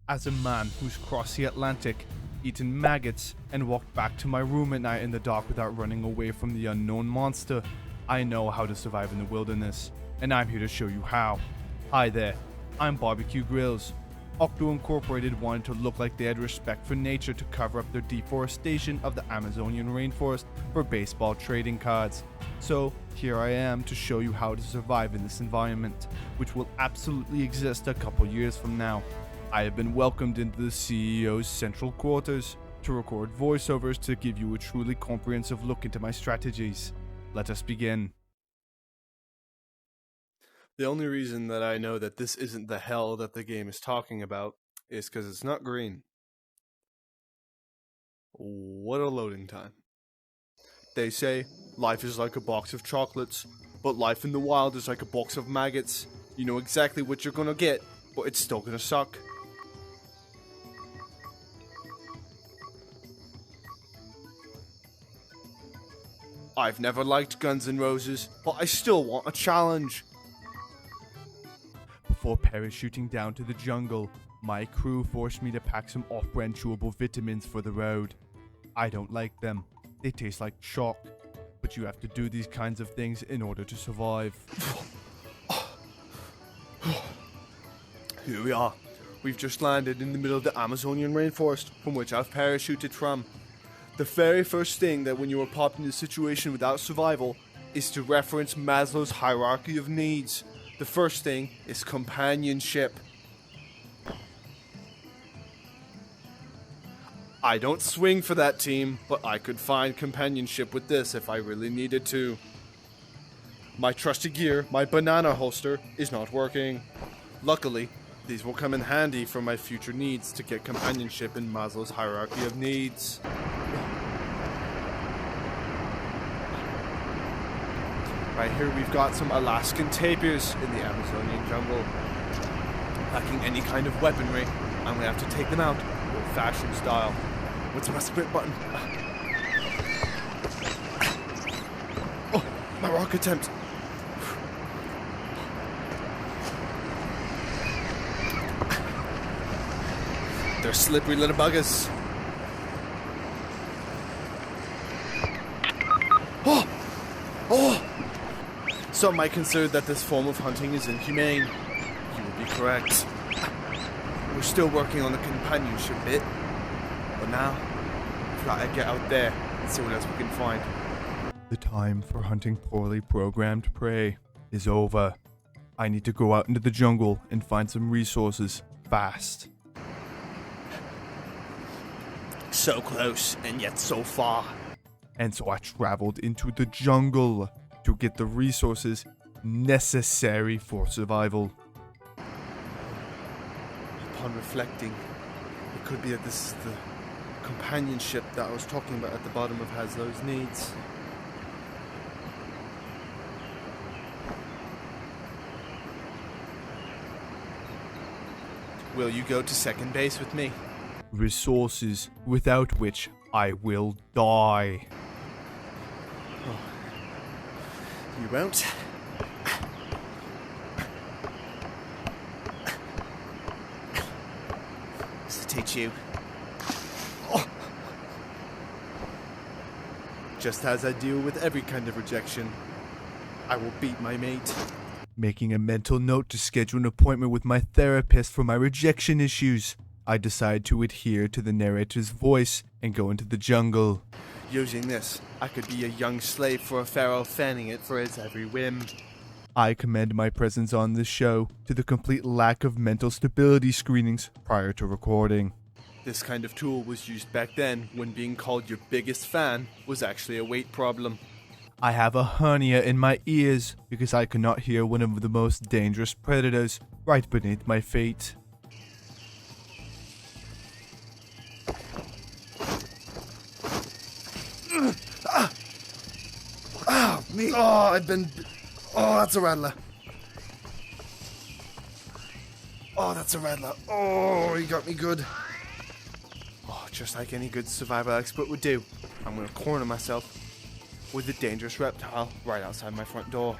As a man who's crossed the Atlantic, eaten maggots, and walked back to my room at night in the dark without running away from the unknown monster, I know how to survive in the wilderness, and I'm here to show you how. Hi there, I'm Barbecue Grylls. Octo Incorporated wanted to look like they had respect for nature to cover up their deforestation of the Amazonian rainforest for baseball trading cards. So here I am to show you how to survive in this environment, which will absolutely exist a couple years from now. I have been welcomed into the CEO's central quarters to record voiceovers to give you a truly comprehensive look into my strategies. Let us begin. The only reason that I know that this isn't the hell that the game is talking about is because it's not green. What a loading time. They say life is like a box of chocolates, but life in the wild is like a box of maggots. You know exactly what you're gonna get, but it's still gonna suck. I've never liked Guns N' Roses, but I still want a challenge. Before parachuting down to the jungle, my crew forced me to pack some off-brand chewable vitamins for the road. I don't like them. They taste like chalk, but you have to do these kinds of things in order to survive. Here we are. We've just landed in the middle of the Amazonian rainforest, from which I've parachuted from. The very first thing that when you are popped in a situation without survival is to reference Maslow's hierarchy of needs. The first thing is companionship. I don't swing for that team, but I could find companionship with this if I really needed to. My trusty gear, my banana holster, is not working. Luckily, these will come in handy for my future needs to get companionship in Maslow's hierarchy of needs. Right here we've got some Alaskan tapirs in the Amazonian jungle. Lacking any kind of weaponry, I'm gonna have to take them out old-fashioned style. What's my sprint button? Oh, my rock attempt. They're slippery little buggers. Oh! Some might consider that this form of hunting is inhumane. You would be correct. We're still working on the companionship bit, but now we've got to get out there and see what else we can find. The time for hunting poorly programmed prey is over. I need to go out into the jungle and find some resources fast. So close and yet so far. And so I traveled into the jungle to get the resources necessary for survival. Upon reflecting, it could be that this is the companionship that I was talking about at the bottom of Maslow's needs. Will you go to second base with me? Resources without which I will die. You won't. This will teach you. Oh. Just as I deal with every kind of rejection, I will beat my mate. Making a mental note to schedule an appointment with my therapist for my rejection issues, I decide to adhere to the narrator's voice and go into the jungle. Using this, I could be a young slave for a pharaoh, fanning it for his every whim. I commend my presence on this show to the complete lack of mental stability screenings prior to recording. This kind of tool was used back then when being called your biggest fan was actually a weight problem. I have a hernia in my ears because I could not hear one of the most dangerous predators right beneath my feet. Me. Oh, that's a rattler. Oh, that's a rattler. Oh, he got me good. Oh, just like any good survival expert would do, I'm gonna corner myself with a dangerous reptile right outside my front door.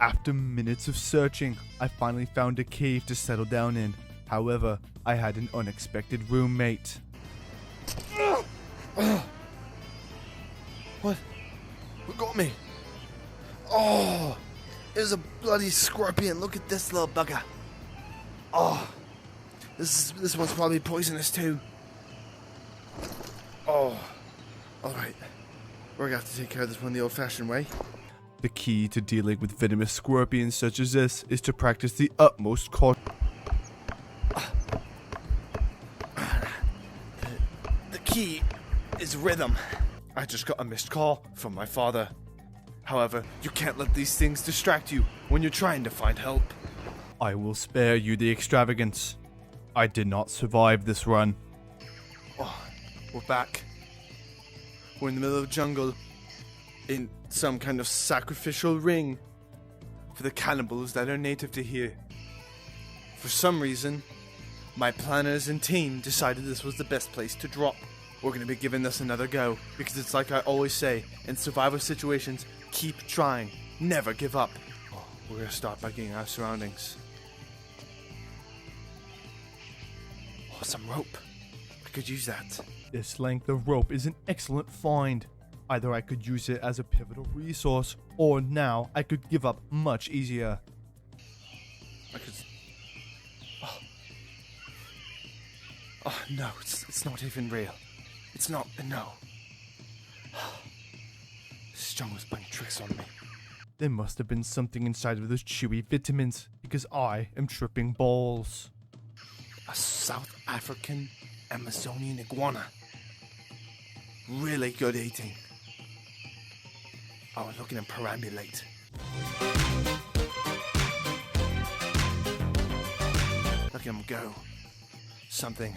After minutes of searching, I finally found a cave to settle down in However, I had an unexpected roommate. What? What got me? Oh, it was a bloody scorpion. Look at this little bugger. Oh, this one's probably poisonous too. Oh, all right. We're gonna have to take care of this one the old-fashioned way. The key to dealing with venomous scorpions such as this is to practice the utmost caution. The key is rhythm. I just got a missed call from my father. However, you can't let these things distract you when you're trying to find help. I will spare you the extravagance. I did not survive this run. Oh, we're back. We're in the middle of the jungle, in some kind of sacrificial ring for the cannibals that are native to here. For some reason, my planners and team decided this was the best place to drop. We're going to be giving this another go, because it's like I always say, in survival situations, keep trying, never give up. Oh, we're going to start by getting our surroundings. Oh, some rope. I could use that. This length of rope is an excellent find. Either I could use it as a pivotal resource, or now I could give up much easier. I could... Oh no, it's not even real. It's not, no. This jungle's playing tricks on me. There must have been something inside of those chewy vitamins, because I am tripping balls. A South African Amazonian iguana. Really good eating. Oh, look at him perambulate. Look at him go. Something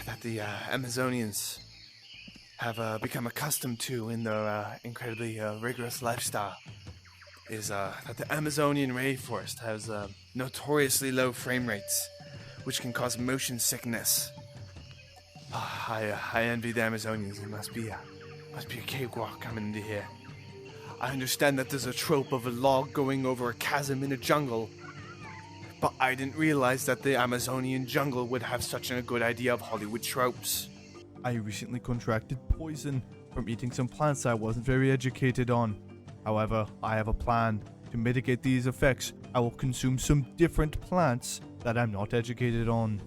that the Amazonians have become accustomed to in their incredibly rigorous lifestyle is that the Amazonian rainforest has notoriously low frame rates, which can cause motion sickness. I envy the Amazonians. It must be a cakewalk coming into here. I understand that there's a trope of a log going over a chasm in a jungle, but I didn't realize that the Amazonian jungle would have such a good idea of Hollywood tropes. I recently contracted poison from eating some plants I wasn't very educated on. However, I have a plan. To mitigate these effects, I will consume some different plants that I'm not educated on.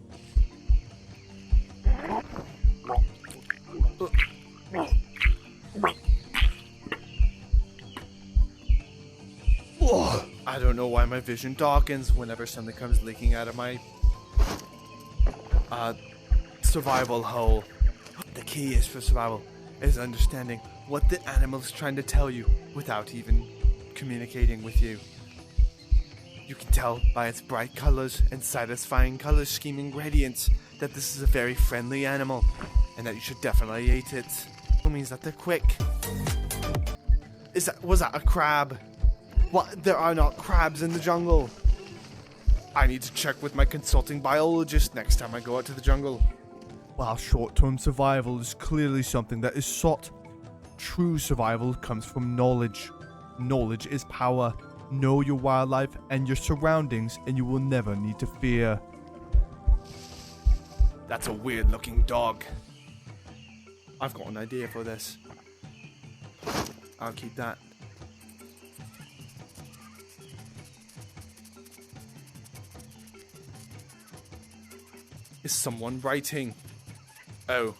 I don't know why my vision darkens whenever something comes leaking out of my survival hole. The key is for survival is understanding what the animal's trying to tell you without even communicating with you. You can tell by its bright colors and satisfying color scheme and gradients that this is a very friendly animal and that you should definitely eat it. It means that they're quick. Was that a crab? What? There are not crabs in the jungle. I need to check with my consulting biologist next time I go out to the jungle. While short-term survival is clearly something that is sought, true survival comes from knowledge. Knowledge is power. Know your wildlife and your surroundings and you will never need to fear. That's a weird looking dog. I've got an idea for this. I'll keep that. Is someone writing? Oh.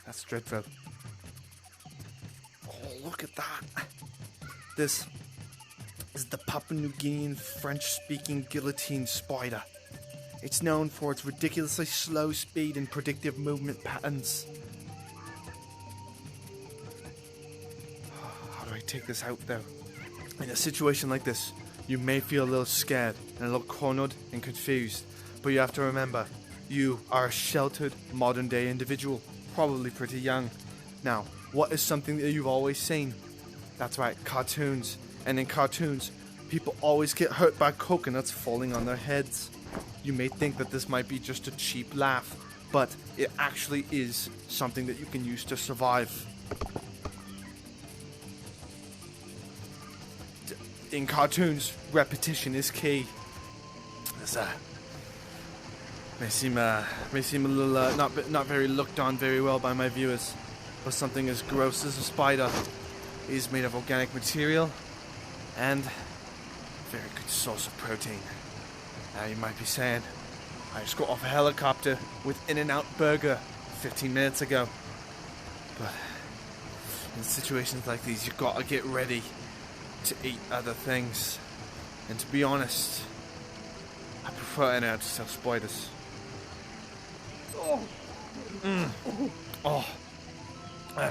That's dreadful. Oh, look at that. This is the Papua New Guinean French-speaking guillotine spider. It's known for its ridiculously slow speed and predictive movement patterns. How do I take this out, though? In a situation like this, you may feel a little scared and a little cornered and confused, but you have to remember, you are a sheltered, modern-day individual, probably pretty young. Now, what is something that you've always seen? That's right, cartoons. And in cartoons, people always get hurt by coconuts falling on their heads. You may think that this might be just a cheap laugh, but it actually is something that you can use to survive. In cartoons, repetition is key. This may seem a little not very looked on very well by my viewers, but something as gross as a spider is made of organic material and a very good source of protein. Now you might be saying, I just got off a helicopter with In-N-Out Burger 15 minutes ago. But in situations like these, you gotta get ready to eat other things. And to be honest, I prefer In-N-Out to sell spiders.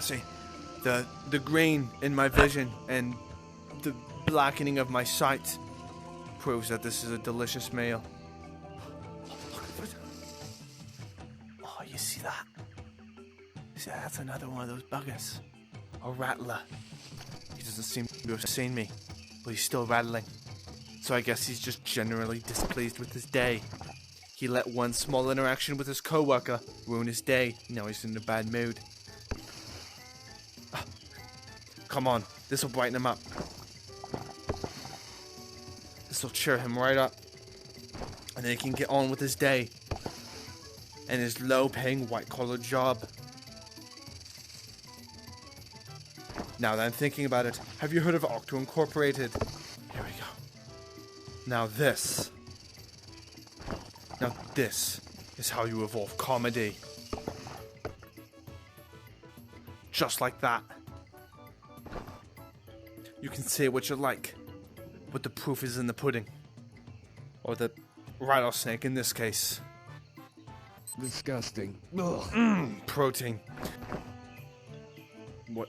See, the green in my vision and the blackening of my sight proves that this is a delicious meal. Oh, you see that? See, that's another one of those buggers. A rattler. He doesn't seem to have seen me, but he's still rattling. So I guess he's just generally displeased with his day. He let one small interaction with his coworker ruin his day. Now he's in a bad mood. Come on, this will brighten him up. This will cheer him right up. And then he can get on with his day. And his low-paying white-collar job. Now that I'm thinking about it, have you heard of Octo Incorporated? Here we go. Now this is how you evolve comedy. Just like that. You can say what you like, but the proof is in the pudding. Or the rattlesnake in this case. Disgusting. Ugh. Protein. What?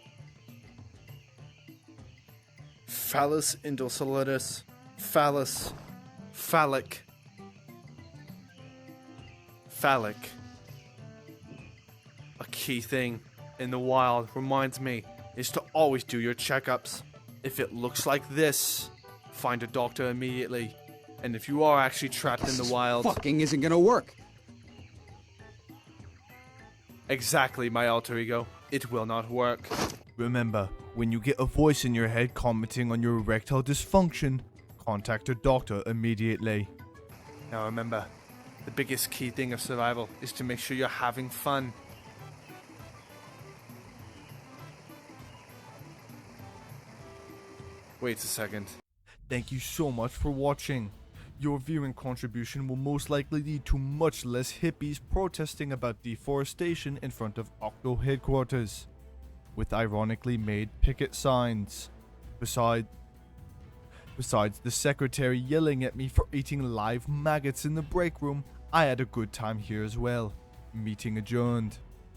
Phallus indocilitus. Phallus. Phallic. Phallic. A key thing in the wild reminds me is to always do your checkups. If it looks like this, find a doctor immediately. And if you are actually trapped in the wild... Fucking isn't gonna work. Exactly, my alter ego. It will not work. Remember, when you get a voice in your head commenting on your erectile dysfunction, contact a doctor immediately. Now remember, the biggest key thing of survival is to make sure you're having fun. Wait a second. Thank you so much for watching. Your viewing contribution will most likely lead to much less hippies protesting about deforestation in front of Octo headquarters, with ironically made picket signs. Besides the secretary yelling at me for eating live maggots in the break room, I had a good time here as well. Meeting adjourned.